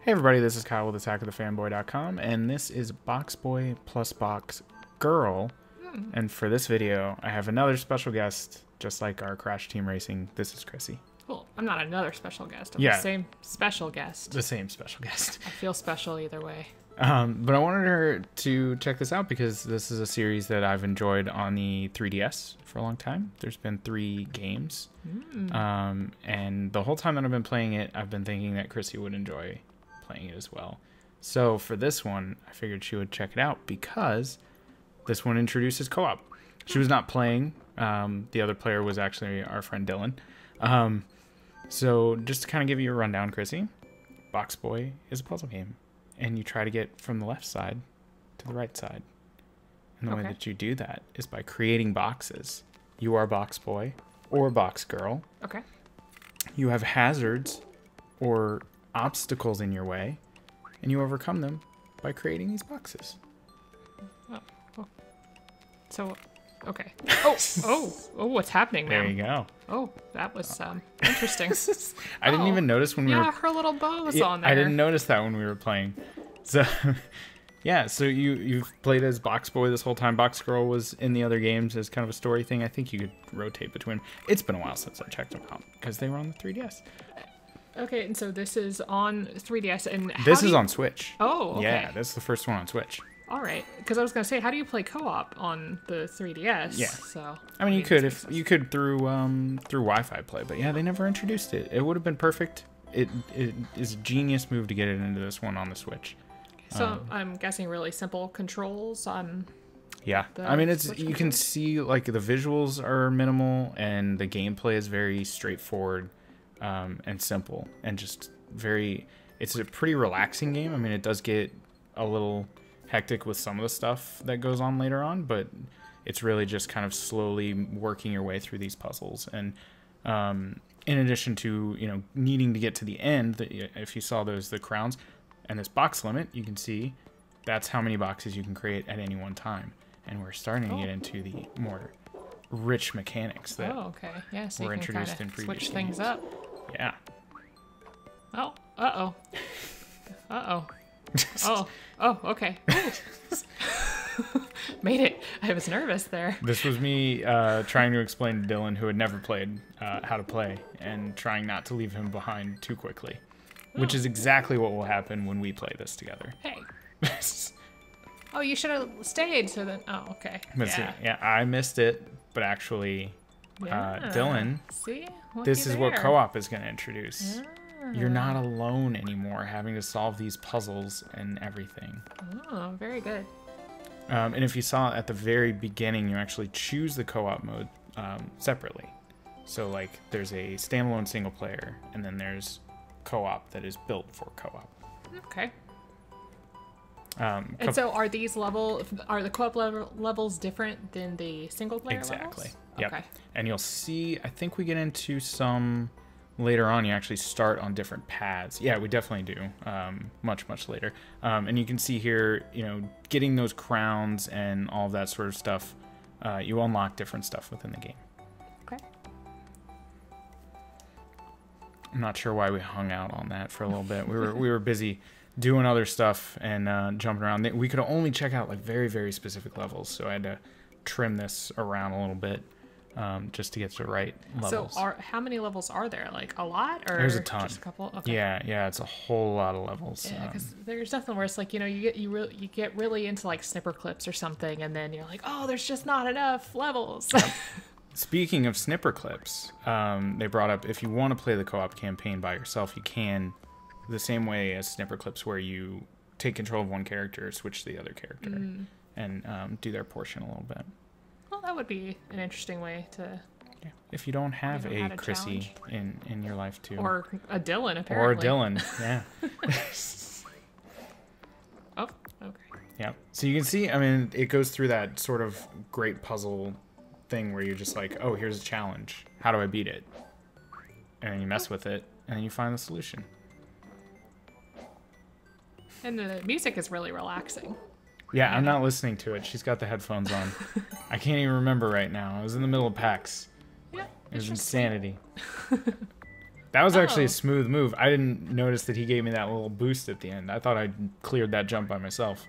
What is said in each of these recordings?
Hey everybody, this is Kyle with attackofthefanboy.com, and this is BoxBoy plus BoxGirl. And for this video, I have another special guest, just like our Crash Team Racing. This is Chrissy. Cool. I'm not another special guest. I'm the same special guest. The same special guest. I feel special either way. But I wanted her to check this out because this is a series that I've enjoyed on the 3DS for a long time. There's been 3 games. And the whole time that I've been playing it, I've been thinking that Chrissy would enjoy playing it as well. So for this one, I figured she would check it out because this one introduces co-op. She was not playing. The other player was actually our friend Dylan. So just to kind of give you a rundown, Chrissy, BoxBoy is a puzzle game. And you try to get from the left side to the right side. And the way that you do that is by creating boxes. You are BoxBoy or BoxGirl. Okay. You have hazards or obstacles in your way, and you overcome them by creating these boxes. So, okay. Oh, what's happening, man? There you go. Oh, that was interesting. I didn't even notice when we were... Yeah, her little bow was on there. I didn't notice that when we were playing. So, yeah, so you've played as BoxBoy this whole time. BoxGirl was in the other games as kind of a story thing. I think you could rotate between... It's been a while since I checked them out because they were on the 3DS. Okay, and so this is on 3DS, and this is on Switch. Oh, okay. Yeah, that's the first one on Switch. All right, because I was gonna say, how do you play co-op on the 3DS? Yeah. So I mean, you could if you could through Wi-Fi play, but yeah, they never introduced it. It would have been perfect. It is a genius move to get it into this one on the Switch. So I'm guessing really simple controls on. Yeah, I mean, you can see like the visuals are minimal and the gameplay is very straightforward and simple and just very. It's a pretty relaxing game. I mean, it does get a little hectic with some of the stuff that goes on later on, but it's really just kind of slowly working your way through these puzzles. And in addition to, you know, needing to get to the end, if you saw the crowns and this box limit, you can see that's how many boxes you can create at any one time. And we're starting to get into the more rich mechanics that so were introduced in previous switch things up. Yeah. Oh, okay. Made it. I was nervous there. This was me trying to explain to Dylan, who had never played, how to play, and trying not to leave him behind too quickly, which is exactly what will happen when we play this together. Hey. Oh, you should have stayed. So then, okay. Yeah, I missed it, but actually, Dylan, this is what co-op is going to introduce. Yeah. You're not alone anymore having to solve these puzzles and everything. Oh, very good. And if you saw at the very beginning, you actually choose the co-op mode separately. So like there's a standalone single player and then there's co-op that is built for co-op. Okay. And so are the co-op levels different than the single player levels? Exactly. Yep. Okay. And you'll see, I think we get into some... Later on, you actually start on different paths. Yeah, we definitely do. Much later. And you can see here, you know, getting those crowns and all of that sort of stuff, you unlock different stuff within the game. Okay. I'm not sure why we hung out on that for a little bit. We were busy doing other stuff and jumping around. We could only check out like very, very specific levels, so I had to trim this around a little bit. Just to get to the right levels. So how many levels are there? Like a lot, or there's a ton? Just a couple? Okay. Yeah, it's a whole lot of levels. Yeah, because there's nothing where it's like, you know, you get really into like snipper clips or something, and then you're like, oh, there's just not enough levels. Speaking of snipper clips, they brought up if you want to play the co-op campaign by yourself, you can, the same way as snipper clips, where you take control of one character, switch to the other character, and do their portion a little bit. Well, that would be an interesting way to... Yeah. If you don't have a Chrissy in your life, too. Or a Dylan, apparently. Or a Dylan, yeah. Oh, okay. Yeah. So you can see, I mean, it goes through that sort of great puzzle thing where you're just like, oh, here's a challenge. How do I beat it? And then you mess with it, and then you find the solution. And the music is really relaxing. Yeah, I'm not listening to it. She's got the headphones on. I can't even remember right now. I was in the middle of PAX. Yeah. It was insanity. That was actually Oh. a smooth move. I didn't notice that he gave me that little boost at the end. I thought I cleared that jump by myself.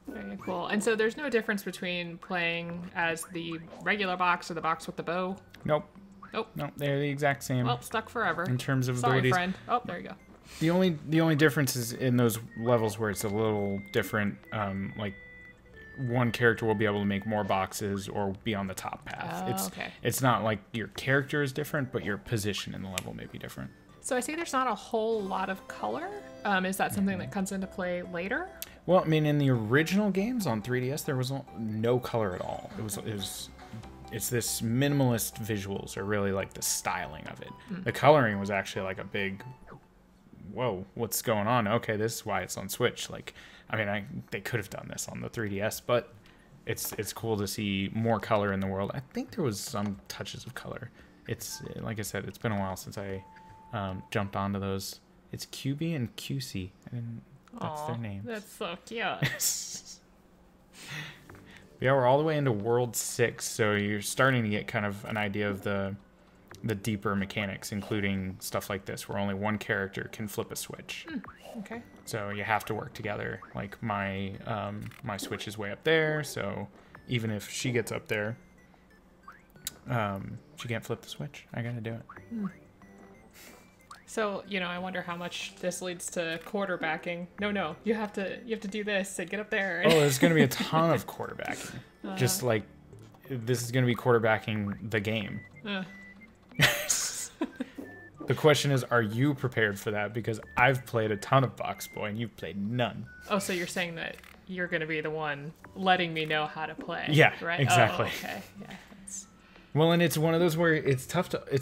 Very cool. And so there's no difference between playing as the regular box or the box with the bow? Nope. Nope. Nope, they're the exact same. Well, stuck forever. In terms of Sorry, abilities. friend. Oh, there you go. The only difference is in those levels where it's a little different. Like one character will be able to make more boxes or be on the top path. Oh, okay. It's not like your character is different, but your position in the level may be different. So I see there's not a whole lot of color. Is that something that comes into play later? Well, I mean, in the original games on 3DS, there was no color at all. It's this minimalist visuals, or really like the styling of it. The coloring was actually like a big, whoa, what's going on? Okay, this is why it's on Switch. Like, I mean, they could have done this on the 3DS, but it's cool to see more color in the world. I think there was some touches of color. It's, like I said, it's been a while since I jumped onto those. It's QB and QC. That's their names. That's so cute. Yeah, we're all the way into World 6, so you're starting to get kind of an idea of the deeper mechanics, including stuff like this, where only one character can flip a switch. Okay. So you have to work together. Like my switch is way up there, so even if she gets up there, she can't flip the switch. I gotta do it. So, I wonder how much this leads to quarterbacking. No, you have to do this and get up there. Oh, there's gonna be a ton of quarterbacking. Just like this is gonna be quarterbacking the game. The question is, are you prepared for that? Because I've played a ton of BoxBoy and you've played none. Oh, so you're saying that you're going to be the one letting me know how to play. Yeah, right? exactly. Oh, okay. Yeah. That's... Well, and it's one of those where it's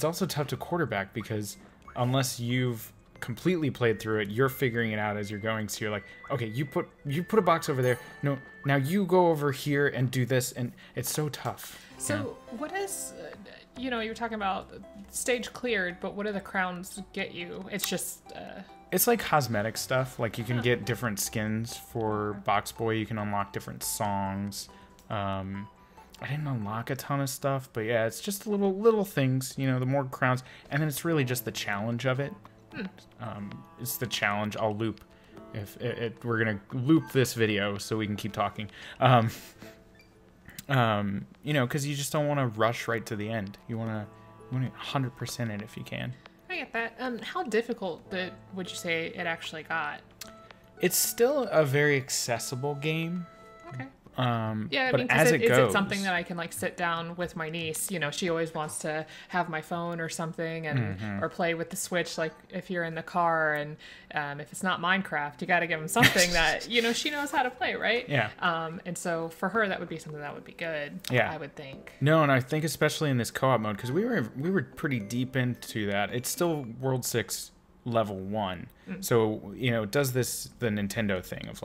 also tough to quarterback, because unless you've completely played through it, you're figuring it out as you're going. So you're like, okay, you put a box over there. No, now you go over here and do this, and it's so tough. So what is, you were talking about stage cleared, but what do the crowns get you? It's just... It's like cosmetic stuff. Like you can get different skins for BoxBoy. You can unlock different songs. I didn't unlock a ton of stuff, but yeah, it's just little things. The more crowns, and then it's really just the challenge of it. It's the challenge. I'll loop. We're gonna loop this video so we can keep talking. Because you just don't want to rush right to the end. You want to 100% it if you can. I get that. How difficult would you say it actually got? It's still a very accessible game. Okay. Yeah, I mean, is it something that I can sit down with my niece? She always wants to have my phone or something, and or play with the Switch. Like if you're in the car, and if it's not Minecraft, you got to give them something that she knows how to play, right? Yeah. And so for her, that would be something that would be good. Yeah. I would think. No, and I think especially in this co-op mode, because we were pretty deep into that. It's still World 6 level 1, so it does the Nintendo thing of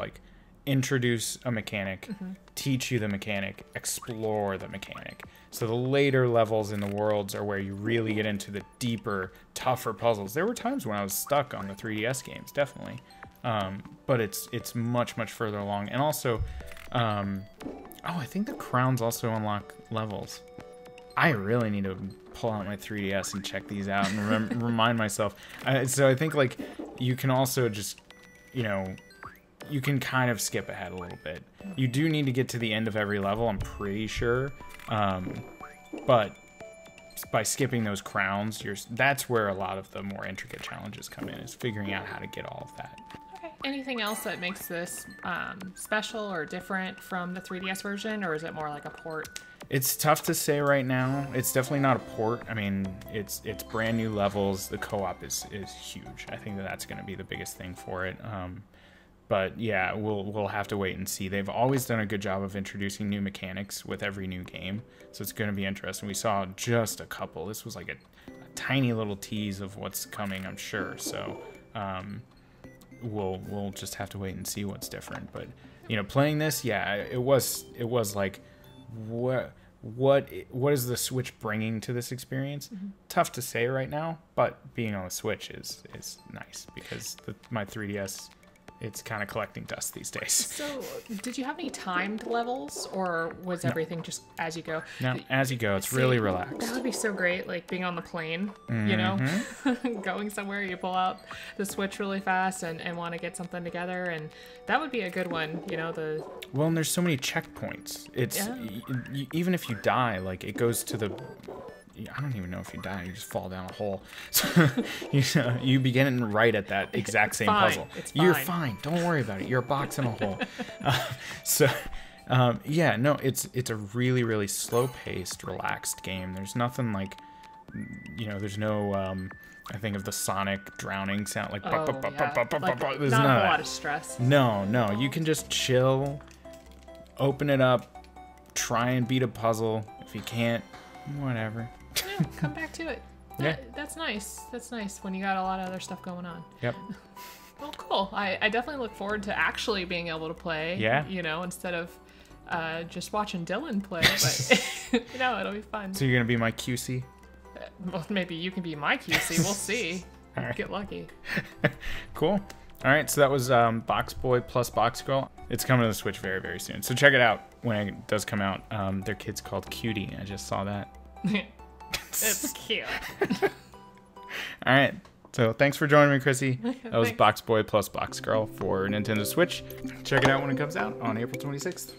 introduce a mechanic, teach you the mechanic, explore the mechanic. So the later levels in the worlds are where you really get into the deeper, tougher puzzles. There were times when I was stuck on the 3DS games, definitely. But it's much further along. And also, I think the crowns also unlock levels. I really need to pull out my 3DS and check these out and remind myself. So I think you can also just, you can kind of skip ahead a little bit. You do need to get to the end of every level, I'm pretty sure. But by skipping those crowns, that's where a lot of the more intricate challenges come in, is figuring out how to get all of that. Okay. Anything else that makes this special or different from the 3DS version, or is it more like a port? It's tough to say right now. It's definitely not a port. I mean, it's brand new levels. The co-op is huge. I think that's going to be the biggest thing for it. But yeah, we'll have to wait and see. They've always done a good job of introducing new mechanics with every new game, so it's going to be interesting. We saw just a couple. This was like a tiny little tease of what's coming, I'm sure. So we'll just have to wait and see what's different. But playing this, yeah, it was like, what is the Switch bringing to this experience? Tough to say right now, but being on the Switch is nice, because my 3DS it's kind of collecting dust these days. So, did you have any timed levels, or was everything just as you go? No, as you go. It's really relaxed. That would be so great, like being on the plane, you know, going somewhere, you pull out the Switch really fast and want to get something together, and that would be a good one, you know, Well, and there's so many checkpoints. It's even if you die, like it goes to the... I don't even know if you die. You just fall down a hole. So you begin right at that exact same puzzle. It's fine. You're fine. Don't worry about it. You're a box in a hole. Yeah, no, it's a really, really slow-paced, relaxed game. There's nothing like, you know, there's no, I think of the Sonic drowning sound, like, there's not a lot of stress. No, you can just chill, open it up, try and beat a puzzle. If you can't, whatever. Yeah, come back to it. That's nice. That's nice when you got a lot of other stuff going on. Yep. Well, cool. I definitely look forward to actually being able to play. Yeah. You know, instead of just watching Dylan play. But, you know, it'll be fun. So you're going to be my QC? Well, maybe you can be my QC. We'll see. All right. Get lucky. Cool. All right, so that was BoxBoy plus BoxGirl. It's coming to the Switch very, very soon. So check it out when it does come out. Their kid's called Cutie. I just saw that. It's cute. All right. So thanks for joining me, Chrissy. That was BoxBoy plus BoxGirl for Nintendo Switch. Check it out when it comes out on April 26th.